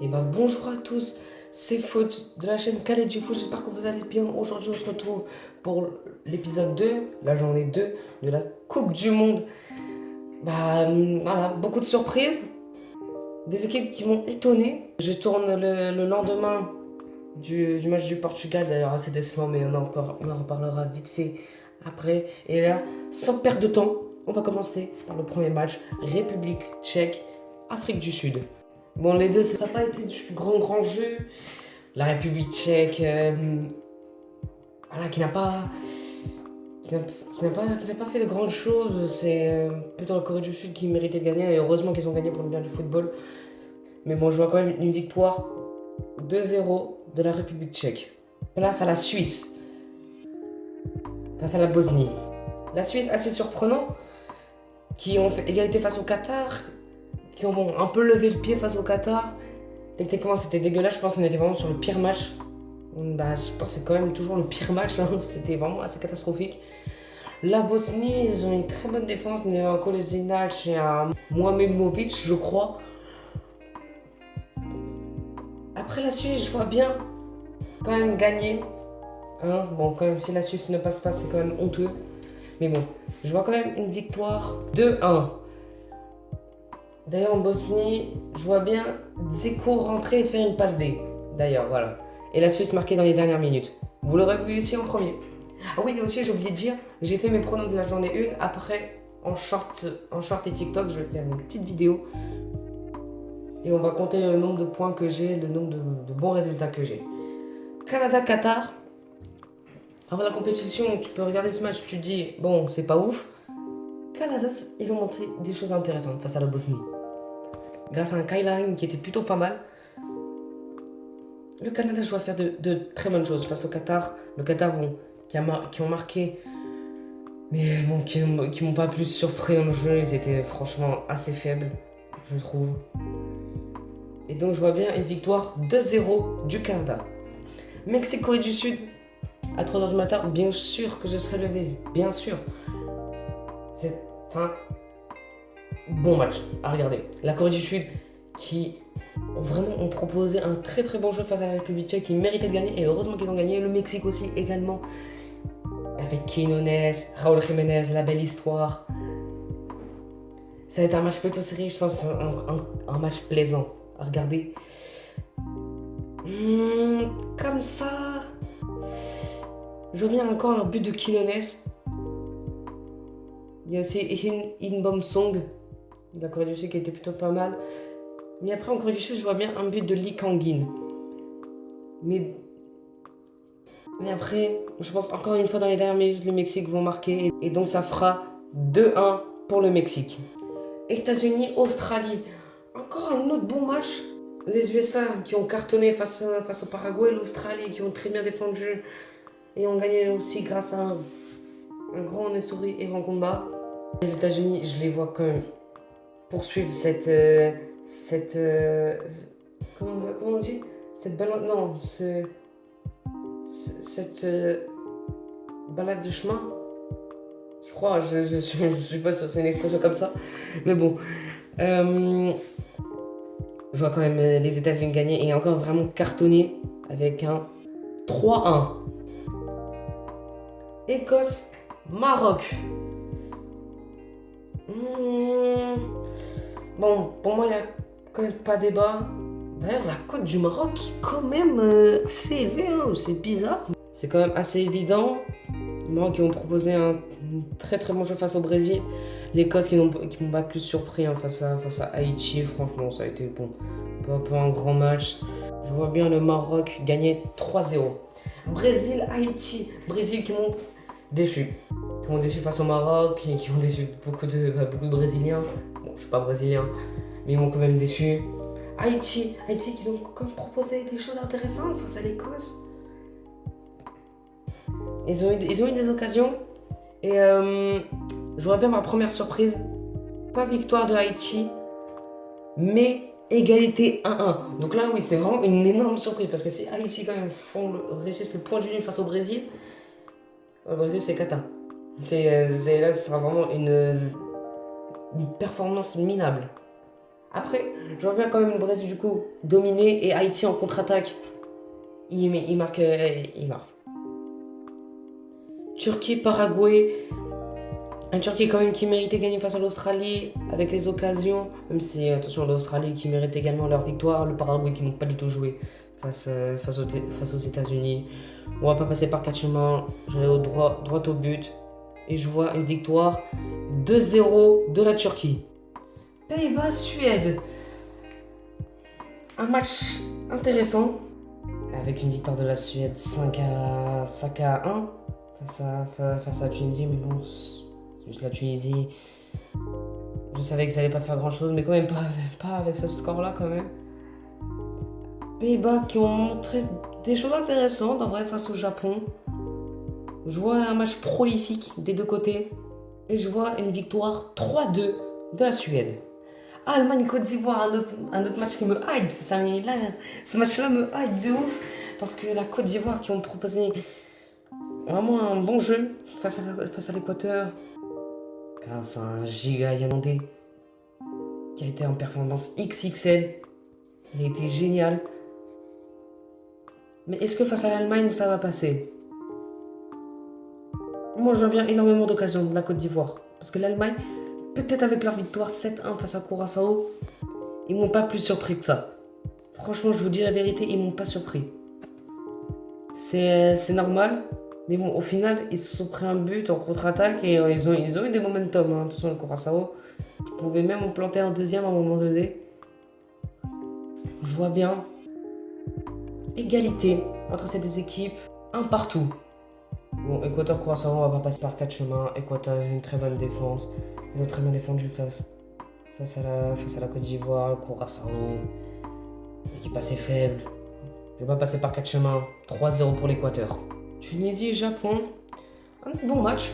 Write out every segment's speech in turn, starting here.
Et bonjour à tous, c'est Foot de la chaîne Khaled du Foot, j'espère que vous allez bien. Aujourd'hui on se retrouve pour l'épisode 2, la journée 2 de la Coupe du Monde. Voilà, beaucoup de surprises, des équipes qui m'ont étonné. Je tourne le lendemain du match du Portugal, d'ailleurs assez décevant, mais on en reparlera vite fait après. Et là, sans perdre de temps, on va commencer par le premier match, République tchèque, Afrique du Sud. Bon, les deux, ça n'a pas été du grand jeu. La République tchèque, voilà, qui n'a pas fait de grandes choses. C'est plutôt la Corée du Sud qui méritait de gagner. Et heureusement qu'ils ont gagné pour le bien du football. Mais bon, je vois quand même une victoire 2-0 de la République tchèque. Place à la Suisse, face à la Bosnie. La Suisse, assez surprenant, qui ont fait égalité face au Qatar, qui ont un peu levé le pied face au Qatar. Techniquement, c'était dégueulasse. Je pense qu'on était vraiment sur le pire match. Je pense que c'est quand même toujours le pire match. C'était vraiment assez catastrophique. La Bosnie, ils ont une très bonne défense. Il y a un Kolasinac et un Mohamedovic, je crois. Après la Suisse, je vois bien quand même gagner. Bon, quand même, si la Suisse ne passe pas, c'est quand même honteux. Mais bon, je vois quand même une victoire 2-1. D'ailleurs, en Bosnie, je vois bien Dzeko rentrer et faire une passe D. D'ailleurs, voilà. Et la Suisse marquée dans les dernières minutes. Vous l'aurez vu ici en premier. Ah oui, et aussi, j'ai oublié de dire, j'ai fait mes pronos de la journée 1. Après, en short et TikTok, je vais faire une petite vidéo. Et on va compter le nombre de points que j'ai, le nombre de bons résultats que j'ai. Canada-Qatar. Avant la compétition, tu peux regarder ce match, tu te dis, bon, c'est pas ouf. Canada, ils ont montré des choses intéressantes face à la Bosnie. Grâce à un Kyle Larin qui était plutôt pas mal. Le Canada, je dois faire de très bonnes choses face au Qatar. Le Qatar, bon, qui ont marqué, mais bon, qui m'ont pas plus surpris dans le jeu. Ils étaient franchement assez faibles, je trouve. Et donc, je vois bien une victoire 2-0 du Canada. Mexique, Corée du Sud, à 3h du matin, bien sûr que je serai levé. Bien sûr. C'est un bon match à regarder. La Corée du Sud, qui ont proposé un très très bon jeu face à la République tchèque, qui méritait de gagner, et heureusement qu'ils ont gagné. Le Mexique aussi également, avec Quinones, Raúl Jiménez, la belle histoire. Ça va être un match plutôt serré, je pense, un match plaisant à regarder. Comme ça, je vois bien encore un but de Quinones. Il y a aussi Inbom Song de la Corée du Sud qui était plutôt pas mal. Mais après, en Corée du Sud, je vois bien un but de Lee Kang-in. Mais après, je pense encore une fois dans les dernières minutes, le Mexique vont marquer. Et donc, ça fera 2-1 pour le Mexique. États-Unis, Australie. Encore un autre bon match. Les USA qui ont cartonné face au Paraguay. L'Australie qui ont très bien défendu. Et ont gagné aussi grâce à un grand Nestori et Rankomba. Les États-Unis, je les vois quand même poursuivre comment on dit, cette balade, non, cette balade de chemin, je crois, je suis pas sûr, c'est une expression comme ça, mais bon, je vois quand même les États-Unis gagner et encore vraiment cartonner avec un 3-1. Écosse, Maroc. Bon, pour moi, il n'y a quand même pas débat. D'ailleurs, la cote du Maroc est quand même assez élevée, c'est bizarre. C'est quand même assez évident. Les Maroc qui ont proposé un très très bon jeu face au Brésil. L'Écosse qui m'ont pas plus surpris face à Haïti. Franchement, ça a été bon. Pas un grand match. Je vois bien le Maroc gagner 3-0. Brésil, Haïti. Brésil qui m'ont déçu. Qui m'ont déçu face au Maroc. Qui ont déçu beaucoup de Brésiliens. Bon, je suis pas brésilien, mais ils m'ont quand même déçu. Haïti qui ont quand même proposé des choses intéressantes face à l'Écosse. Ils ont eu des occasions. Et je vois bien ma première surprise. Pas victoire de Haïti, mais égalité 1-1. Donc là, oui, c'est vraiment une énorme surprise. Parce que si Haïti, quand même, réussissent le point du nul face au Brésil, le Brésil, c'est cata. Là, ce sera vraiment une performance minable. Après, je vois bien quand même le Brésil du coup dominer et Haïti en contre-attaque. Il marque. Il marque. Turquie, Paraguay. Un Turquie quand même qui méritait de gagner face à l'Australie avec les occasions. Même si, attention, l'Australie qui mérite également leur victoire. Le Paraguay qui n'ont pas du tout joué face aux États-Unis. On va pas passer par quatre chemins. J'allais droit au but. Et je vois une victoire 2-0 de la Turquie. Pays-Bas, Suède. Un match intéressant. Avec une victoire de la Suède 5-1 face à la Tunisie. Mais bon, c'est juste la Tunisie. Je savais que ça allait pas faire grand chose, mais quand même pas avec ce score-là quand même. Pays-Bas qui ont montré des choses intéressantes en vrai face au Japon. Je vois un match prolifique des deux côtés. Et je vois une victoire 3-2 de la Suède. Allemagne-Côte d'Ivoire, un autre match qui me hype. Ce match-là me hype de ouf. Parce que la Côte d'Ivoire qui ont proposé vraiment un bon jeu face à l'Équateur. Grâce à un giga Yandé qui a été en performance XXL. Il a été génial. Mais est-ce que face à l'Allemagne ça va passer? Moi je vois bien énormément d'occasions de la Côte d'Ivoire. Parce que l'Allemagne, peut-être avec leur victoire 7-1 face à Curaçao, ils m'ont pas plus surpris que ça. Franchement, je vous dis la vérité, ils m'ont pas surpris. C'est normal. Mais bon, au final, ils se sont pris un but en contre-attaque et ils ont eu des momentum. Hein. Attention, le Curaçao, ils pouvaient même en planter un deuxième à un moment donné. Je vois bien égalité entre ces deux équipes, un partout. Bon, Équateur-Curaçao, on va pas passer par quatre chemins. Équateur a une très bonne défense. Ils ont très bien défendu face à la Côte d'Ivoire, Curaçao. L'équipe assez faible. Je vais pas passer par quatre chemins. 3-0 pour l'Équateur. Tunisie et Japon. Un bon match.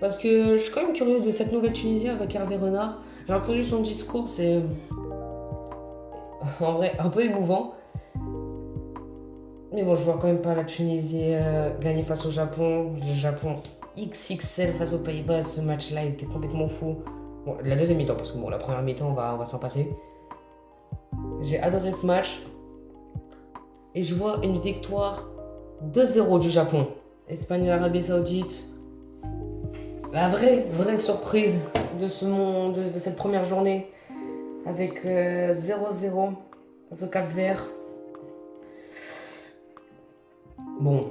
Parce que je suis quand même curieux de cette nouvelle Tunisie avec Hervé Renard. J'ai entendu son discours, c'est en vrai un peu émouvant. Mais bon, je vois quand même pas la Tunisie gagner face au Japon. Le Japon XXL face aux Pays-Bas. Ce match-là était complètement fou. Bon, la deuxième mi-temps, parce que bon, la première mi-temps, on va s'en passer. J'ai adoré ce match. Et je vois une victoire 2-0 du Japon. Espagne et Arabie Saoudite. La vraie surprise de cette première journée. Avec 0-0 face au Cap-Vert. Bon,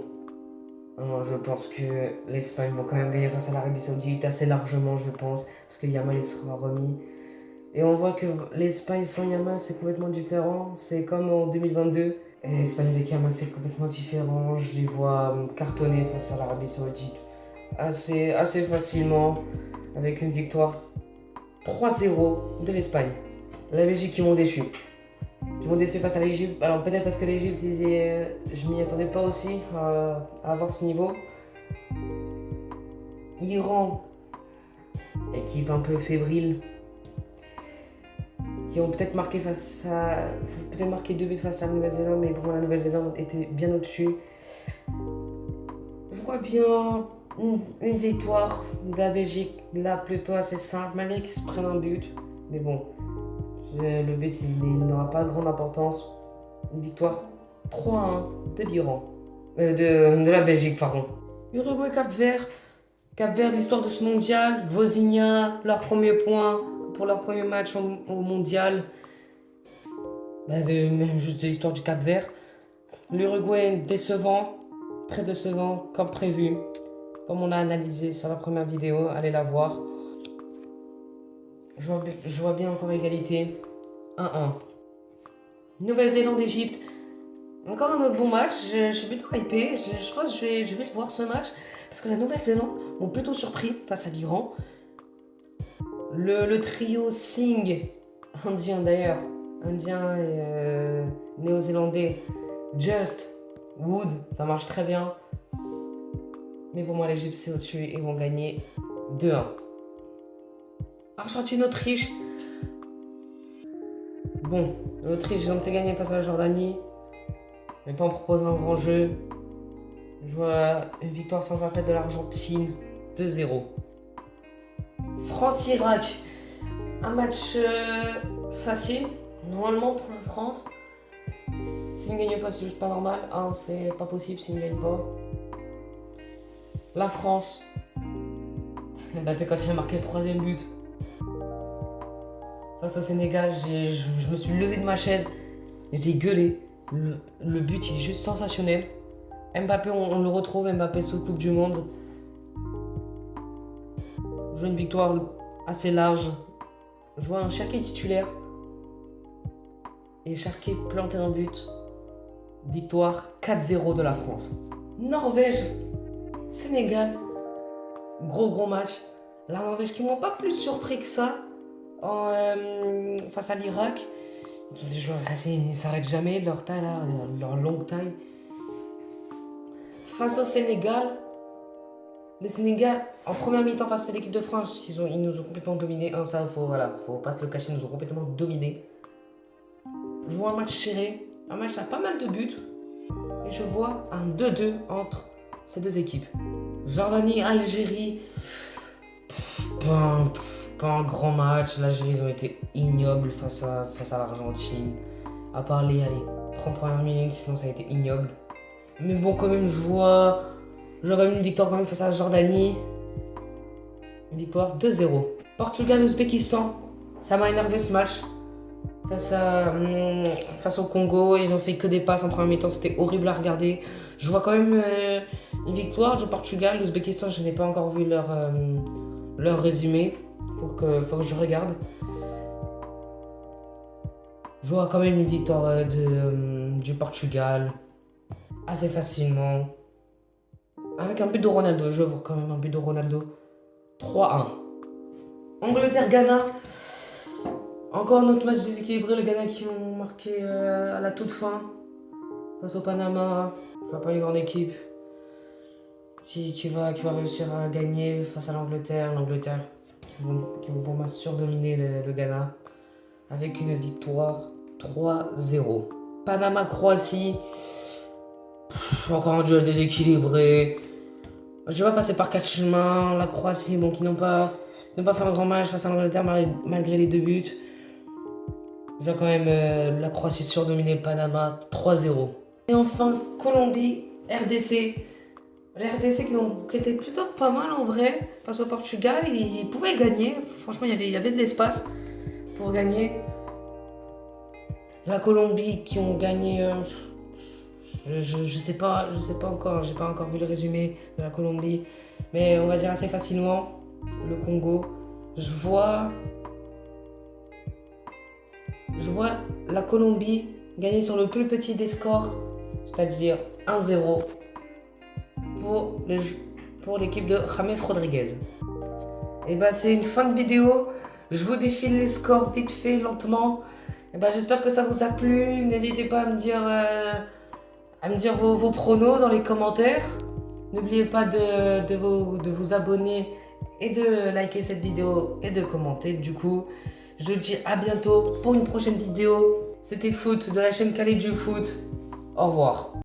je pense que l'Espagne va quand même gagner face à l'Arabie Saoudite assez largement, je pense, parce que Yamal il sera remis. Et on voit que l'Espagne sans Yamal c'est complètement différent, c'est comme en 2022. Et l'Espagne avec Yamal c'est complètement différent, je les vois cartonner face à l'Arabie Saoudite assez facilement, avec une victoire 3-0 de l'Espagne. La Belgique qui m'ont déçu. Face à l'Égypte. Alors peut-être parce que l'Égypte, je m'y attendais pas aussi à avoir ce niveau. Iran, équipe un peu fébrile, qui ont peut-être marqué deux buts face à la Nouvelle-Zélande, mais pour moi la Nouvelle-Zélande était bien au-dessus. Je vois bien une victoire de la Belgique, là plutôt assez simple, malgré qu'ils se prennent un but. Mais bon, le but il n'aura pas grande importance. Une victoire 3-1 de l'Iran. De la Belgique, pardon. Uruguay, Cap-Vert. Cap-Vert, l'histoire de ce mondial. Vozinha, leur premier point pour leur premier match au mondial. Même juste de l'histoire du Cap-Vert. L'Uruguay, décevant. Très décevant, comme prévu. Comme on l'a analysé sur la première vidéo. Allez la voir. Je vois bien encore égalité. 1-1. Nouvelle-Zélande, Égypte. Encore un autre bon match. Je suis plutôt hypé. Je pense que je vais voir ce match. Parce que la Nouvelle-Zélande m'ont plutôt surpris face à l'Iran. Le trio Singh, indien d'ailleurs, indien et néo-zélandais, Just, Wood, ça marche très bien. Mais pour moi, l'Égypte c'est au-dessus et vont gagner 2-1. Argentine-Autriche. Bon, l'Autriche, ils ont été gagnés face à la Jordanie, mais pas en proposant un grand jeu. Je vois une victoire sans appel de l'Argentine, 2-0. France-Irak. Un match facile, normalement pour la France. S'ils ne gagnent pas, c'est juste pas normal. C'est pas possible s'ils ne gagnent pas. La France. Mbappé quand il a marqué le 3e but. Face au Sénégal, je me suis levé de ma chaise. J'ai gueulé. Le but, il est juste sensationnel. Mbappé, on le retrouve. Mbappé sous Coupe du Monde. Je vois une victoire assez large. Je vois un Cherki titulaire. Et Cherki planter un but. Victoire 4-0 de la France. Norvège, Sénégal. Gros match. La Norvège qui m'ont pas plus surpris que ça face à l'Irak. Ils ne s'arrêtent jamais, leur taille là, leur longue taille. Face au Sénégal, le Sénégal, en première mi-temps face à l'équipe de France, ils nous ont complètement dominés. Ça, faut pas se le cacher, ils nous ont complètement dominés. Je vois un match serré, un match à pas mal de buts. Et je vois un 2-2 entre ces deux équipes. Jordanie, Algérie, pas un grand match. L'Algérie, ils ont été ignobles face à l'Argentine. À part les 30 premières minutes, sinon ça a été ignoble. Mais bon, quand même, j'aurais mis une victoire quand même face à la Jordanie. Une victoire 2-0. Portugal-Ouzbékistan, ça m'a énervé ce match. Face au Congo, ils ont fait que des passes en première mi-temps, c'était horrible à regarder. Je vois quand même une victoire du Portugal. L'Ouzbékistan, je n'ai pas encore vu leur résumé. Faut que je regarde. Je vois quand même une victoire du Portugal assez facilement. Avec un but de Ronaldo, je vois quand même un but de Ronaldo. 3-1. Angleterre-Ghana. Encore un autre match déséquilibré, le Ghana qui ont marqué à la toute fin. Face au Panama. Je vois pas une grande équipe qui va réussir à gagner face à l'Angleterre. L'Angleterre qui vont pour moi surdominer le Ghana. Avec une victoire 3-0. Panama-Croatie. Encore un duel déséquilibré. Je vais passer par 4 chemins. La Croatie, qui n'ont pas fait un grand match face à l'Angleterre malgré les 2 buts. Ils ont quand même la Croatie surdominée, Panama 3-0. Et enfin, Colombie, RDC. Les RDC qui étaient plutôt pas mal en vrai. Face au Portugal, ils pouvaient gagner. Franchement, il y avait de l'espace pour gagner. La Colombie qui ont gagné... Je sais pas encore, j'ai pas encore vu le résumé de la Colombie, mais on va dire assez facilement. Le Congo, je vois la Colombie gagner sur le plus petit des scores, c'est-à-dire 1-0 pour l'équipe de James Rodriguez. Et c'est une fin de vidéo. Je vous défile les scores vite fait, lentement. Et j'espère que ça vous a plu. N'hésitez pas à me dire vos pronos dans les commentaires. N'oubliez pas de vous abonner et de liker cette vidéo et de commenter. Du coup, je vous dis à bientôt pour une prochaine vidéo. C'était Foot de la chaîne Khalid du Foot. Au revoir.